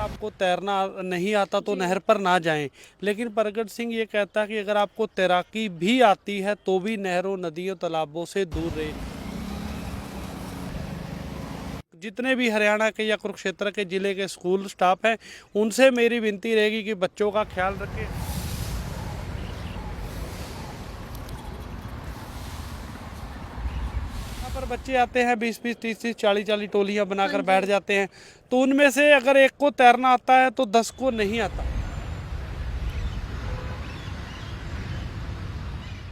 आपको तैरना नहीं आता तो नहर पर ना जाएं, लेकिन प्रगट सिंह ये कहता है कि अगर आपको तैराकी भी आती है तो भी नहरों, नदियों, तालाबों से दूर रहे। जितने भी हरियाणा के या कुरुक्षेत्र के जिले के स्कूल स्टाफ हैं, उनसे मेरी विनती रहेगी कि बच्चों का ख्याल रखें। यहाँ पर बच्चे आते हैं 20-20, 30-30, 40-40 टोलियाँ बनाकर बैठ जाते हैं, तो उनमें से अगर एक को तैरना आता है तो 10 को नहीं आता।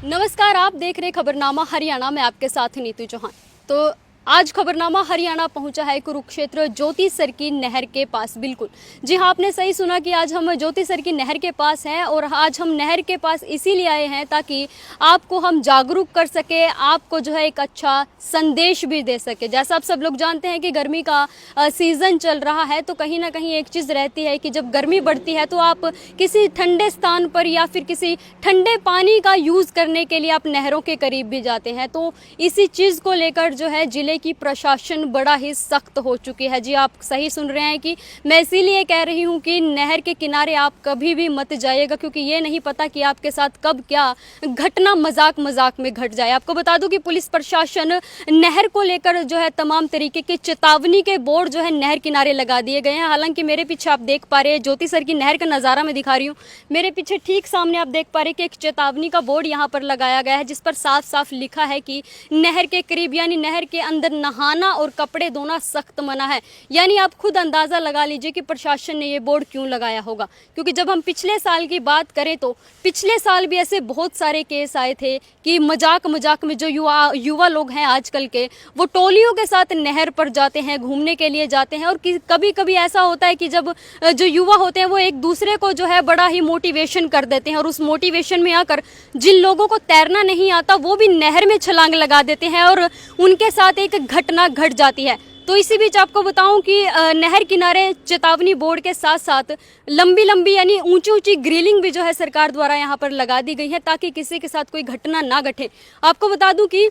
नमस्कार, आप देख रहे खबरनामा हरियाणा में आपके साथ नीतू चौहान। तो आज खबरनामा हरियाणा पहुंचा है कुरुक्षेत्र ज्योति सर की नहर के पास। बिल्कुल जी हाँ, आपने सही सुना कि आज हम ज्योति सर की नहर के पास हैं और आज हम नहर के पास इसीलिए आए हैं ताकि आपको हम जागरूक कर सके, आपको जो है एक अच्छा संदेश भी दे सके। जैसा आप सब लोग जानते हैं कि गर्मी का सीज़न चल रहा है, तो कहीं ना कहीं एक चीज़ रहती है कि जब गर्मी बढ़ती है तो आप किसी ठंडे स्थान पर या फिर किसी ठंडे पानी का यूज़ करने के लिए आप नहरों के करीब भी जाते हैं। तो इसी चीज़ को लेकर जो है जिले की प्रशासन बड़ा ही सख्त हो चुकी है। जी आप सही सुन रहे हैं कि मैं इसीलिए कह रही हूँ कि नहर के किनारे आप कभी भी मत जाइएगा, क्योंकि ये नहीं पता कि आपके साथ कब क्या घटना मजाक मजाक में घट जाए। आपको बता दूं कि पुलिस प्रशासन नहर को लेकर जो है तमाम तरीके के चेतावनी के बोर्ड जो है नहर किनारे लगा दिए गए हैं। हालांकि मेरे पीछे आप देख पा रहे हैं ज्योति सर की नहर का नज़ारा मैं दिखा रही हूँ। मेरे पीछे ठीक सामने आप देख पा रहे हैं कि एक चेतावनी का बोर्ड यहाँ पर लगाया गया है, जिस पर साफ साफ लिखा है कि नहर के करीब यानी नहर के अंदर नहाना और कपड़े धोना सख्त मना है। यानी आप खुद अंदाजा लगा लीजिए कि प्रशासन ने ये बोर्ड क्यों लगाया होगा, क्योंकि जब हम पिछले साल की बात करें तो पिछले साल भी ऐसे बहुत सारे केस आए थे कि मजाक मजाक में जो युवा लोग हैं आजकल के, वो टोलियों के साथ नहर पर जाते हैं, घूमने के लिए जाते हैं। और कभी कभी ऐसा होता है कि जब जो युवा होते हैं वो एक दूसरे को जो है बड़ा ही मोटिवेशन कर देते हैं, और उस मोटिवेशन में आकर जिन लोगों को तैरना नहीं आता वो भी नहर में छलांग लगा देते हैं और उनके साथ एक घटना घट जाती है। तो इसी बीच आपको बताऊं कि नहर किनारे चेतावनी बोर्ड के साथ साथ लंबी लंबी यानी ऊंची ऊंची ग्रिलिंग भी जो है सरकार द्वारा यहाँ पर लगा दी गई है, ताकि किसी के साथ कोई घटना ना घटे। आपको बता दूं कि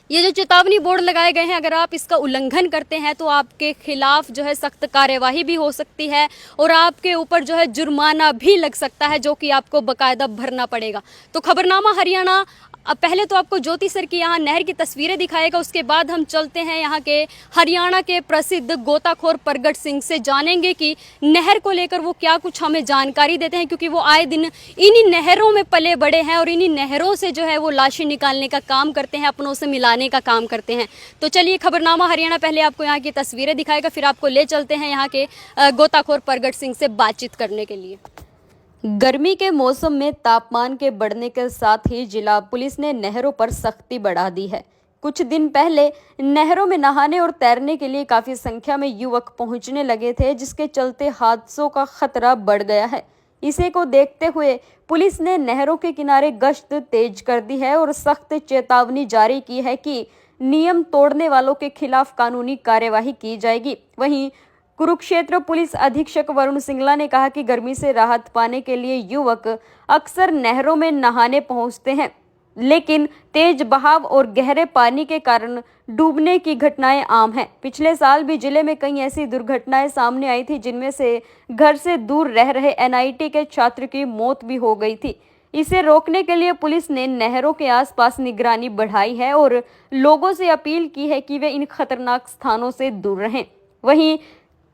ये जो चेतावनी बोर्ड लगाए गए हैं, अगर आप इसका उल्लंघन करते हैं तो आपके खिलाफ जो है सख्त कार्यवाही भी हो सकती है और आपके ऊपर जो है जुर्माना भी लग सकता है, जो कि आपको बकायदा भरना पड़ेगा। तो खबरनामा हरियाणा अब पहले तो आपको ज्योति सर की यहाँ नहर की तस्वीरें दिखाएगा, उसके बाद हम चलते हैं यहाँ के हरियाणा के प्रसिद्ध गोताखोर प्रगट सिंह से, जानेंगे कि नहर को लेकर वो क्या कुछ हमें जानकारी देते हैं, क्योंकि वो आए दिन इन्हीं नहरों में पले बड़े हैं और इन्हीं नहरों से जो है वो लाशें निकालने का काम करते हैं, अपनों से मिलाने का काम करते हैं। तो चलिए खबरनामा हरियाणा पहले आपको यहाँ की तस्वीरें दिखाएगा, फिर आपको ले चलते हैं यहाँ के गोताखोर प्रगट सिंह से बातचीत करने के लिए। गर्मी के मौसम में तापमान के बढ़ने के साथ ही जिला पुलिस ने नहरों पर सख्ती बढ़ा दी है। कुछ दिन पहले नहरों में नहाने और तैरने के लिए काफी संख्या में युवक पहुंचने लगे थे, जिसके चलते हादसों का खतरा बढ़ गया है। इसे को देखते हुए पुलिस ने नहरों के किनारे गश्त तेज कर दी है और सख्त चेतावनी जारी की है कि नियम तोड़ने वालों के खिलाफ कानूनी कार्यवाही की जाएगी। वहीं कुरुक्षेत्र पुलिस अधीक्षक वरुण सिंगला ने कहा कि गर्मी से राहत पाने के लिए युवक अक्सर नहरों में नहाने पहुंचते हैं, लेकिन तेज बहाव और गहरे पानी के कारण डूबने की घटनाएं आम हैं। पिछले साल भी जिले में कई ऐसी दुर्घटनाएं सामने आई थी, जिनमें से घर से दूर रह रहे एनआईटी के छात्र की मौत भी हो गई थी। इसे रोकने के लिए पुलिस ने नहरों के आसपास निगरानी बढ़ाई है और लोगों से अपील की है कि वे इन खतरनाक स्थानों से दूर रहें। वहीं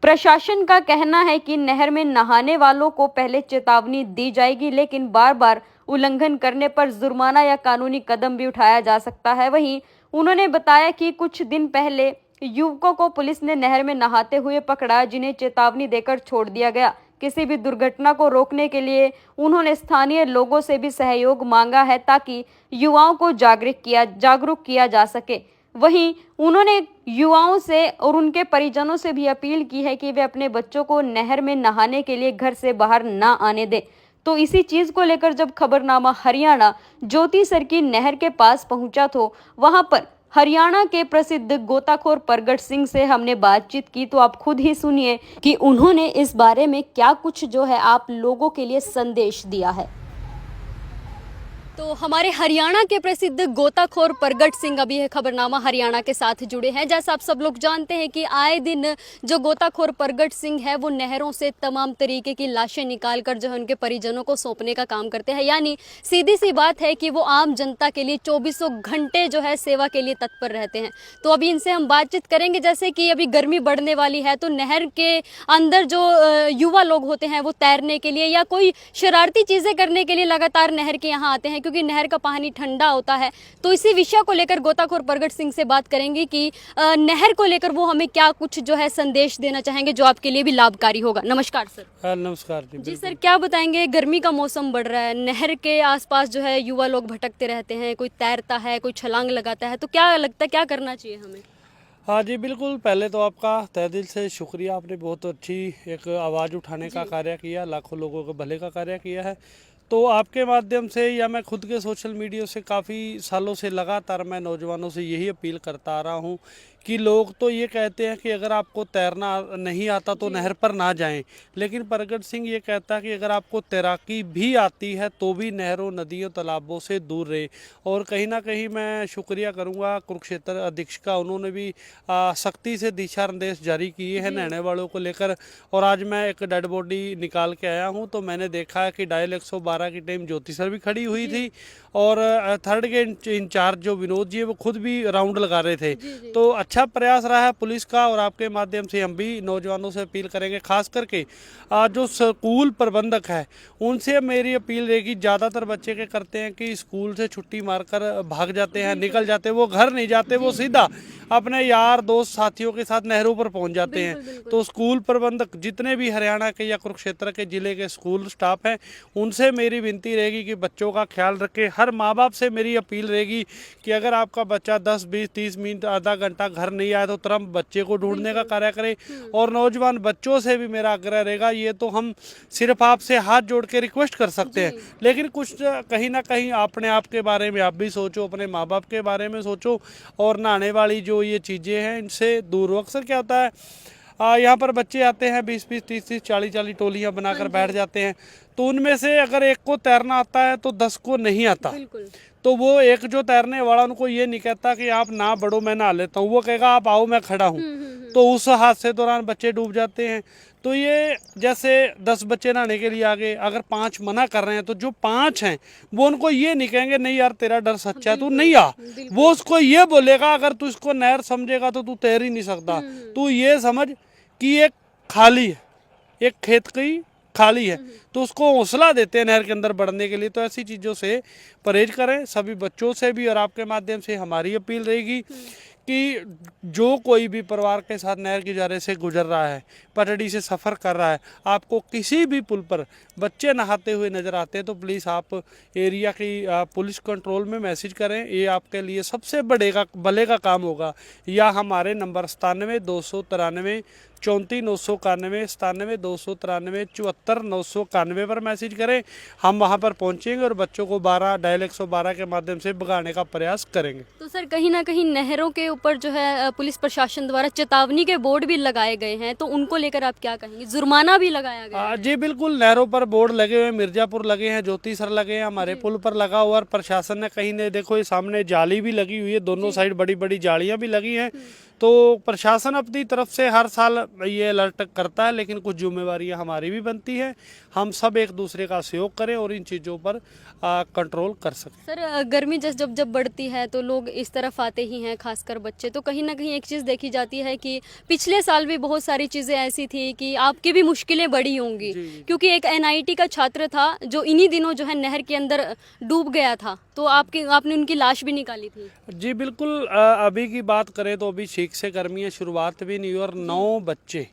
प्रशासन का कहना है कि नहर में नहाने वालों को पहले चेतावनी दी जाएगी, लेकिन बार बार उल्लंघन करने पर जुर्माना या कानूनी कदम भी उठाया जा सकता है। वहीं उन्होंने बताया कि कुछ दिन पहले युवकों को पुलिस ने नहर में नहाते हुए पकड़ा, जिन्हें चेतावनी देकर छोड़ दिया गया। किसी भी दुर्घटना को रोकने के लिए उन्होंने स्थानीय लोगों से भी सहयोग मांगा है, ताकि युवाओं को जागरूक किया जा सके। वहीं उन्होंने युवाओं से और उनके परिजनों से भी अपील की है कि वे अपने बच्चों को नहर में नहाने के लिए घर से बाहर ना आने दें। तो इसी चीज को लेकर जब खबरनामा हरियाणा ज्योति सर की नहर के पास पहुंचा तो वहां पर हरियाणा के प्रसिद्ध गोताखोर प्रगट सिंह से हमने बातचीत की। तो आप खुद ही सुनिए कि उन्होंने इस बारे में क्या कुछ जो है आप लोगों के लिए संदेश दिया है। तो हमारे हरियाणा के प्रसिद्ध गोताखोर प्रगट सिंह अभी है खबरनामा हरियाणा के साथ जुड़े हैं। जैसा आप सब लोग जानते हैं कि आए दिन जो गोताखोर प्रगट सिंह है वो नहरों से तमाम तरीके की लाशें निकालकर जो है उनके परिजनों को सौंपने का काम करते हैं। यानी सीधी सी बात है कि वो आम जनता के लिए 24 घंटे जो है सेवा के लिए तत्पर रहते हैं। तो अभी इनसे हम बातचीत करेंगे। जैसे कि अभी गर्मी बढ़ने वाली है तो नहर के अंदर जो युवा लोग होते हैं वो तैरने के लिए या कोई शरारती चीज़ें करने के लिए लगातार नहर के यहाँ आते हैं, क्योंकि नहर का पानी ठंडा होता है। तो इसी विषय को लेकर गोताखोर प्रगट सिंह से बात करेंगे कि नहर को लेकर वो हमें क्या कुछ जो है संदेश देना चाहेंगे जो आपके लिए भी लाभकारी होगा। नमस्कार सर। नमस्कार जी सर, क्या बताएंगे, गर्मी का मौसम बढ़ रहा है, नहर के आसपास जो है युवा लोग भटकते रहते हैं, कोई तैरता है, कोई छलांग लगाता है, तो क्या लगता है क्या करना चाहिए हमें? हाँ जी बिल्कुल, पहले तो आपका तहे दिल से शुक्रिया। आपने बहुत अच्छी एक आवाज़ उठाने का कार्य किया, लाखों लोगों के भले का कार्य किया है। तो आपके माध्यम से या मैं खुद के सोशल मीडिया से काफ़ी सालों से लगातार मैं नौजवानों से यही अपील करता आ रहा हूँ कि लोग तो ये कहते हैं कि अगर आपको तैरना नहीं आता तो नहर पर ना जाएं, लेकिन प्रगट सिंह ये कहता है कि अगर आपको तैराकी भी आती है तो भी नहरों, नदियों, तालाबों से दूर रहे। और कहीं ना कहीं मैं शुक्रिया करूँगा कुरुक्षेत्र अधीक्षका, उन्होंने भी सख्ती से दिशा निर्देश जारी किए हैं नहाने वालों को लेकर। और आज मैं एक डेड बॉडी निकाल के आया हूँ तो मैंने देखा है कि डायल 112 की टीम ज्योति सर भी खड़ी हुई थी और थर्ड के इंचार्ज जो विनोद जी है वो खुद भी राउंड लगा रहे थे। तो अच्छा प्रयास रहा है पुलिस का और आपके माध्यम से हम भी नौजवानों से अपील करेंगे, खास करके जो स्कूल प्रबंधक है उनसे मेरी अपील रहेगी। ज़्यादातर बच्चे क्या करते हैं कि स्कूल से छुट्टी मारकर भाग जाते हैं, निकल जाते हैं, वो घर नहीं जाते, वो सीधा अपने यार दोस्त साथियों के साथ नहरों पर पहुंच जाते हैं। तो स्कूल प्रबंधक जितने भी हरियाणा के या कुरुक्षेत्र के जिले के स्कूल स्टाफ हैं उनसे मेरी विनती रहेगी कि बच्चों का ख्याल रखें। हर माँ बाप से मेरी अपील रहेगी कि अगर आपका बच्चा 10, 20, 30 मिनट, आधा घंटा घर नहीं आया तो तुरंत बच्चे को ढूंढने का कार्य करें। और नौजवान बच्चों से भी मेरा आग्रह रहेगा, ये तो हम सिर्फ आपसे हाथ जोड़ के रिक्वेस्ट कर सकते हैं, लेकिन कुछ कहीं ना कहीं अपने आप के बारे में आप भी सोचो, अपने माँ बाप के बारे में सोचो और नहाने वाली जो ये चीज़ें हैं इनसे दूर हो। अक्सर क्या होता है यहाँ पर बच्चे आते हैं 20-20, 30-30, 40-40 टोलियाँ बनाकर बैठ जाते हैं, तो उनमें से अगर एक को तैरना आता है तो 10 को नहीं आता। तो वो एक जो तैरने वाला उनको ये नहीं कहता कि आप ना बढ़ो मैं नहा लेता हूँ, वो कहेगा आप आओ मैं खड़ा हूँ। तो उस हादसे दौरान बच्चे डूब जाते हैं। तो ये जैसे 10 बच्चे नहाने के लिए आगे, अगर 5 मना कर रहे हैं तो जो 5 हैं वो उनको ये नहीं कहेंगे नहीं यार तेरा डर सच्चा है तू नहीं आ, वो उसको ये बोलेगा अगर तू इसको नहर समझेगा तो तू तैर ही नहीं सकता, तू ये समझ कि एक खाली है, एक खेत की खाली है। तो उसको हौसला देते हैं नहर के अंदर बढ़ने के लिए। तो ऐसी चीज़ों से परहेज करें सभी बच्चों से भी। और आपके माध्यम से हमारी अपील रहेगी कि जो कोई भी परिवार के साथ नहर किनारे से गुजर रहा है, पटड़ी से सफ़र कर रहा है, आपको किसी भी पुल पर बच्चे नहाते हुए नज़र आते हैं तो प्लीज़ आप एरिया की पुलिस कंट्रोल में मैसेज करें, ये आपके लिए सबसे भले का काम होगा। या हमारे नंबर 97 293 34 991, 97 293 74 991 पर मैसेज करें, हम वहां पर पहुंचेंगे और बच्चों को डायल 112 के माध्यम से भगाने का प्रयास करेंगे। तो सर कहीं ना कहीं नहरों के ऊपर जो है पुलिस प्रशासन द्वारा चेतावनी के बोर्ड भी लगाए गए हैं, तो उनको लेकर आप क्या कहेंगे? जुर्माना भी लगाया गया है? जी बिल्कुल, नहरों पर बोर्ड लगे हुए, मिर्जापुर लगे हैं, ज्योति सर लगे हैं, हमारे पुल पर लगा हुआ। और प्रशासन ने कहीं ने देखो ये सामने जाली भी लगी हुई है, दोनों साइड बड़ी बड़ी जालियां भी लगी हैं। तो प्रशासन अपनी तरफ से हर साल ये अलर्ट करता है, लेकिन कुछ जिम्मेवारियां हमारी भी बनती है। हम सब एक दूसरे का सहयोग करें और इन चीज़ों पर कंट्रोल कर सकें। सर गर्मी जब बढ़ती है तो लोग इस तरफ आते ही हैं, खासकर बच्चे। तो कहीं ना कहीं एक चीज़ देखी जाती है कि पिछले साल भी बहुत सारी चीज़ें ऐसी थी कि आपकी भी मुश्किलें बढ़ी होंगी, क्योंकि एक NIT का छात्र था जो इन्हीं दिनों जो है नहर के अंदर डूब गया था, तो आपने उनकी लाश भी निकाली थी। जी बिल्कुल, अभी की बात करें तो अभी ठीक से गर्मी है, शुरुआत भी नहीं हुई और 9 बच्चे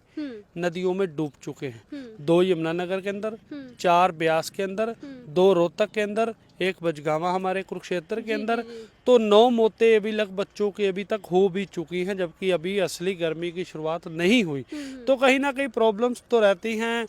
नदियों में डूब चुके हैं। 2 यमुनानगर के अंदर, 4 ब्यास के अंदर, 2 रोहतक के अंदर, 1 बजगावा हमारे कुरुक्षेत्र के अंदर। तो 9 मौतें अभी बच्चों की अभी तक हो भी चुकी हैं, जबकि अभी असली गर्मी की शुरुआत नहीं हुई। तो कहीं ना कहीं प्रॉब्लम्स तो रहती हैं,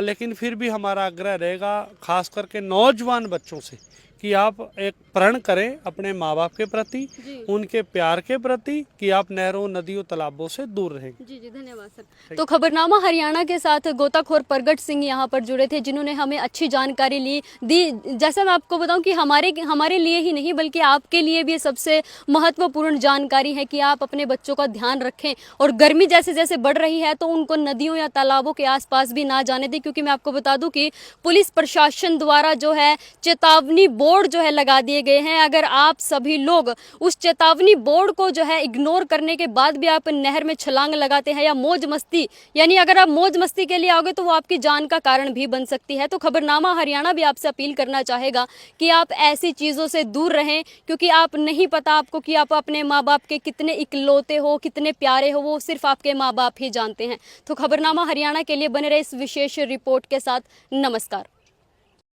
लेकिन फिर भी हमारा आग्रह रहेगा खास करके नौजवान बच्चों से कि आप एक प्रण करें अपने माँ बाप के प्रति, उनके प्यार के प्रति, कि आप नहरों, नदियों, तालाबों से दूर रहें। जी धन्यवाद सर। तो खबरनामा हरियाणा के साथ गोताखोर प्रगट सिंह यहाँ पर जुड़े थे, जिन्होंने हमें अच्छी जानकारी दी। जैसा मैं आपको बताऊं कि हमारे लिए ही नहीं बल्कि आपके लिए भी ये सबसे महत्वपूर्ण जानकारी है कि आप अपने बच्चों का ध्यान रखें और गर्मी जैसे जैसे बढ़ रही है तो उनको नदियों या तालाबों के आसपास भी ना जाने दें, क्योंकि मैं आपको बता दूं कि पुलिस प्रशासन द्वारा जो है चेतावनी बोर्ड जो है लगा दिए गए हैं। अगर आप सभी लोग उस चेतावनी बोर्ड को जो है इग्नोर करने के बाद भी आप नहर में छलांग लगाते हैं या मौज मस्ती, यानी अगर आप मौज मस्ती के लिए आओगे तो वो आपकी जान का कारण भी बन सकती है। तो खबरनामा हरियाणा भी आपसे अपील करना चाहेगा कि आप ऐसी चीज़ों से दूर रहें, क्योंकि आप नहीं पता आपको कि आप अपने माँ बाप के कितने इकलौते हो, कितने प्यारे हो, वो सिर्फ आपके माँ बाप ही जानते हैं। तो खबरनामा हरियाणा के लिए बने रहे इस विशेष रिपोर्ट के साथ। नमस्कार।